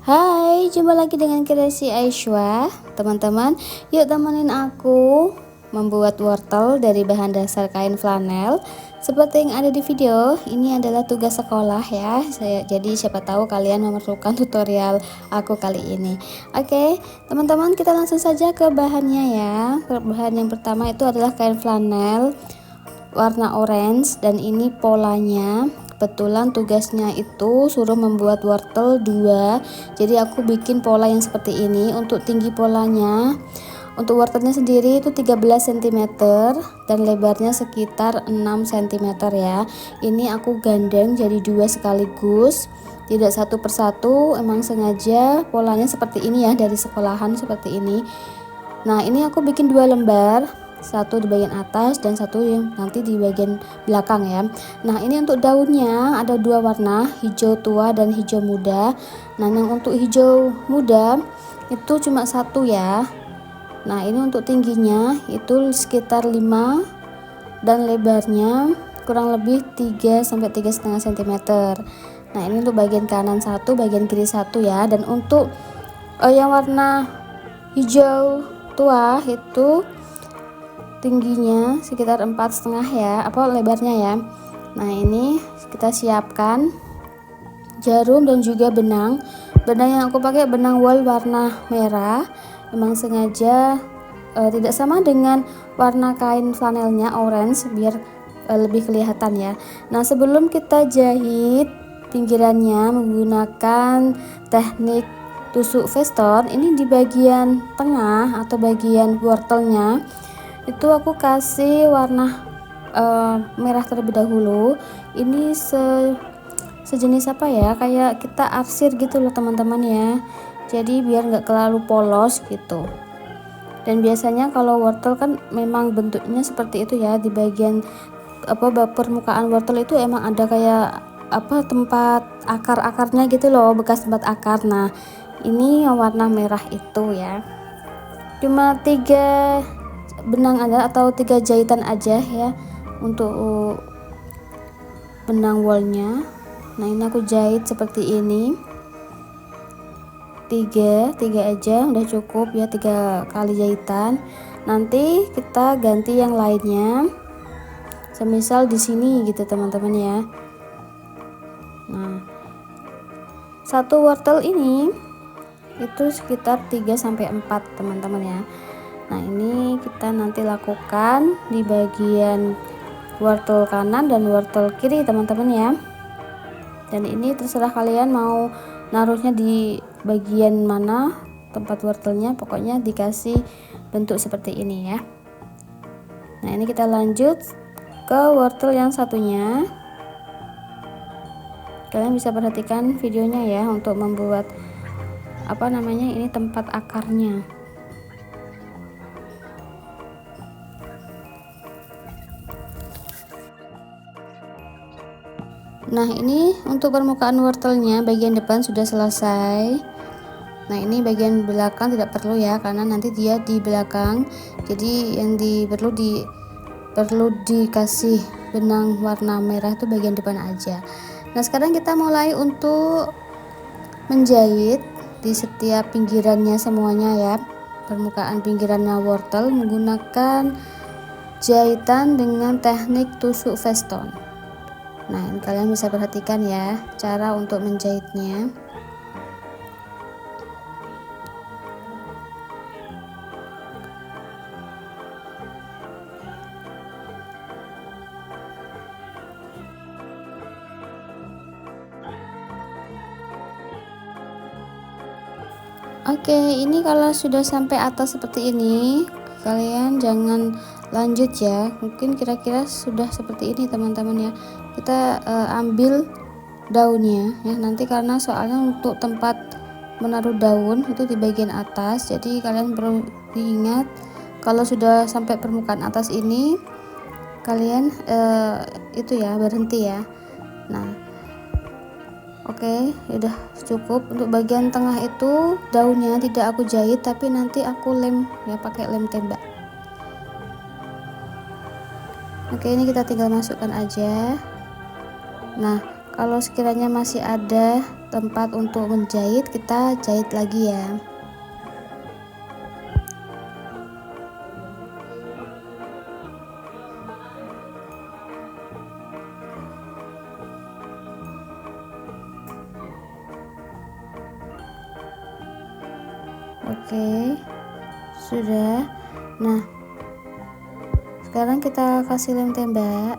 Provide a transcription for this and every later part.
Hai, jumpa lagi dengan kreasi Aishwa. Teman-teman, yuk temenin aku membuat wortel dari bahan dasar kain flanel. Seperti yang ada di video, ini adalah tugas sekolah ya. Jadi siapa tahu kalian memerlukan tutorial aku kali ini. Oke, teman-teman, kita langsung saja ke bahannya ya. Bahan yang pertama itu adalah kain flanel warna orange, dan ini polanya. Kebetulan tugasnya itu suruh membuat wortel 2, jadi aku bikin pola yang seperti ini. Untuk tinggi polanya, untuk wortelnya sendiri itu 13 cm dan lebarnya sekitar 6 cm ya. Ini aku gandeng jadi 2 sekaligus, tidak satu persatu, emang sengaja polanya seperti ini ya, dari sekolahan seperti ini. Nah, ini aku bikin 2 lembar, satu di bagian atas dan satu yang nanti di bagian belakang ya. Nah, ini untuk daunnya ada 2 warna, hijau tua dan hijau muda. Nah, yang untuk hijau muda itu cuma satu ya. Nah, ini untuk tingginya itu sekitar 5 dan lebarnya kurang lebih 3 sampai 3,5 cm. Nah, ini untuk bagian kanan satu, bagian kiri satu ya. Dan untuk yang warna hijau tua itu tingginya sekitar 4,5 ya, lebarnya ya. Nah, ini kita siapkan jarum dan juga benang. Benang yang aku pakai benang wol warna merah, memang sengaja tidak sama dengan warna kain flanelnya orange biar lebih kelihatan ya. Nah, sebelum kita jahit pinggirannya menggunakan teknik tusuk veston, ini di bagian tengah atau bagian wortelnya itu aku kasih warna merah terlebih dahulu. Ini sejenis apa ya, kayak kita arsir gitu loh teman-teman ya, jadi biar nggak terlalu polos gitu. Dan biasanya kalau wortel kan memang bentuknya seperti itu ya, di bagian permukaan wortel itu emang ada kayak tempat akar-akarnya gitu loh, bekas tempat akar. Nah, ini yang warna merah itu ya, cuma 3 benang aja atau 3 jahitan aja ya untuk benang wallnya. Nah, ini aku jahit seperti ini, 3 aja udah cukup ya, 3 kali jahitan. Nanti kita ganti yang lainnya, semisal di sini gitu teman-teman ya. Nah, satu wortel ini itu sekitar 3 sampai 4 teman-teman ya. Nah, ini kita nanti lakukan di bagian wortel kanan dan wortel kiri teman-teman ya. Dan ini terserah kalian mau naruhnya di bagian mana tempat wortelnya, pokoknya dikasih bentuk seperti ini ya. Nah, ini kita lanjut ke wortel yang satunya. Kalian bisa perhatikan videonya ya untuk membuat ini tempat akarnya. Nah, ini untuk permukaan wortelnya bagian depan sudah selesai. Nah, ini bagian belakang tidak perlu ya, karena nanti dia di belakang, jadi yang perlu dikasih benang warna merah itu bagian depan aja. Nah, sekarang kita mulai untuk menjahit di setiap pinggirannya semuanya ya, permukaan pinggirannya wortel menggunakan jahitan dengan teknik tusuk veston. Nah, ini kalian bisa perhatikan ya cara untuk menjahitnya. Oke, ini kalau sudah sampai atas seperti ini, kalian jangan lanjut ya. Mungkin kira-kira sudah seperti ini teman-teman ya. Kita ambil daunnya ya, nanti karena soalnya untuk tempat menaruh daun itu di bagian atas, jadi kalian perlu diingat kalau sudah sampai permukaan atas ini kalian itu ya berhenti ya. Nah, oke, udah cukup. Untuk bagian tengah itu daunnya tidak aku jahit, tapi nanti aku lem ya pakai lem tembak. Oke, ini kita tinggal masukkan aja. Nah, Kalau sekiranya masih ada tempat untuk menjahit, kita jahit lagi ya. Oke, sudah. Nah, sekarang kita kasih lem tembak.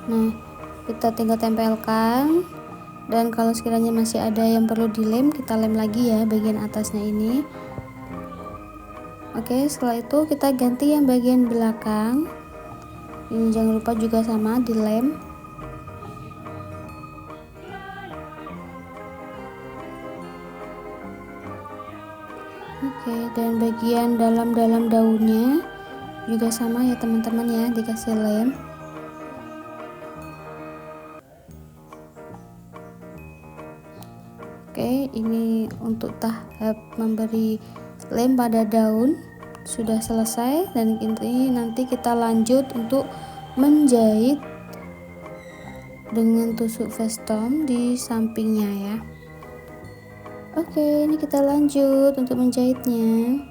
Nah, kita tinggal tempelkan, dan kalau sekiranya masih ada yang perlu dilem, kita lem lagi ya bagian atasnya ini. Oke, setelah itu kita ganti yang bagian belakang. Ini jangan lupa juga sama dilem. Oke, dan bagian dalam daunnya juga sama ya teman-teman ya, dikasih lem. Oke, ini untuk tahap memberi lem pada daun sudah selesai, dan ini nanti kita lanjut untuk menjahit dengan tusuk vestom di sampingnya ya. Oke, ini kita lanjut untuk menjahitnya.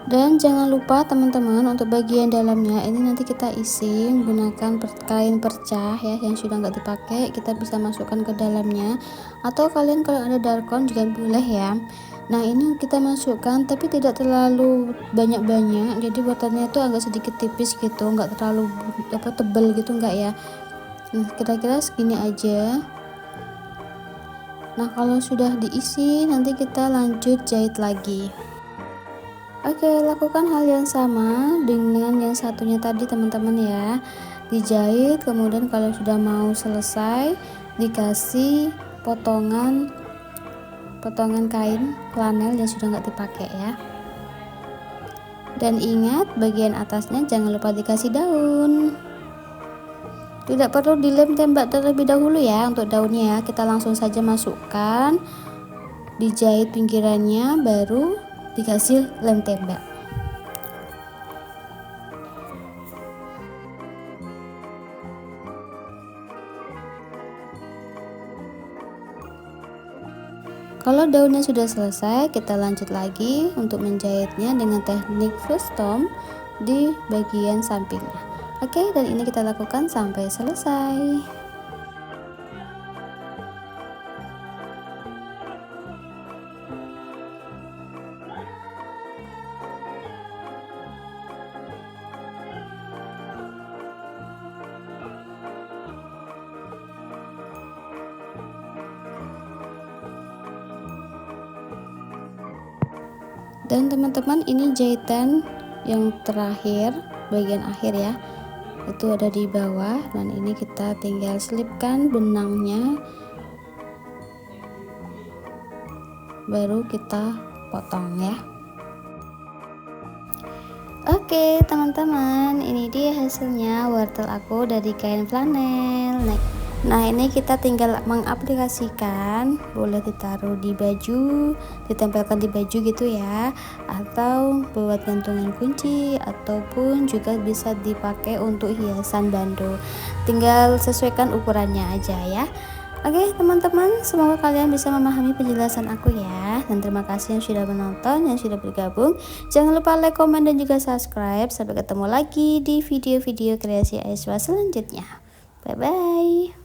Dan jangan lupa teman-teman, untuk bagian dalamnya ini nanti kita isi menggunakan kain percah ya, yang sudah nggak dipakai kita bisa masukkan ke dalamnya, atau kalian kalau ada darkon juga boleh ya. Nah, ini kita masukkan tapi tidak terlalu banyak-banyak, jadi wortelnya itu agak sedikit tipis gitu, nggak terlalu tebel gitu, enggak ya. Nah, kira-kira segini aja. Nah, kalau sudah diisi nanti kita lanjut jahit lagi. Oke, lakukan hal yang sama dengan yang satunya tadi teman-teman ya. Dijahit, kemudian kalau sudah mau selesai dikasih potongan kain flanel yang sudah nggak dipakai ya. Dan ingat, bagian atasnya jangan lupa dikasih daun. Tidak perlu dilem tembak terlebih dahulu ya untuk daunnya ya. Kita langsung saja masukkan, dijahit pinggirannya, baru dikasih lem tembak. Kalau daunnya sudah selesai, kita lanjut lagi untuk menjahitnya dengan teknik vestom di bagian sampingnya. Oke, dan ini kita lakukan sampai selesai. Dan teman-teman, ini jahitan yang terakhir, bagian akhir ya, itu ada di bawah, dan ini kita tinggal selipkan benangnya, baru kita potong ya. Oke teman-teman, ini dia hasilnya wortel aku dari kain flanel. Nah, ini kita tinggal mengaplikasikan, boleh ditaruh di baju, ditempelkan di baju gitu ya, atau buat gantungan kunci, ataupun juga bisa dipakai untuk hiasan bando. Tinggal sesuaikan ukurannya aja ya. Oke teman-teman, semoga kalian bisa memahami penjelasan aku ya, dan terima kasih yang sudah menonton, yang sudah bergabung. Jangan lupa like, komen, dan juga subscribe. Sampai ketemu lagi di video-video kreasi Aishwa selanjutnya. Bye bye.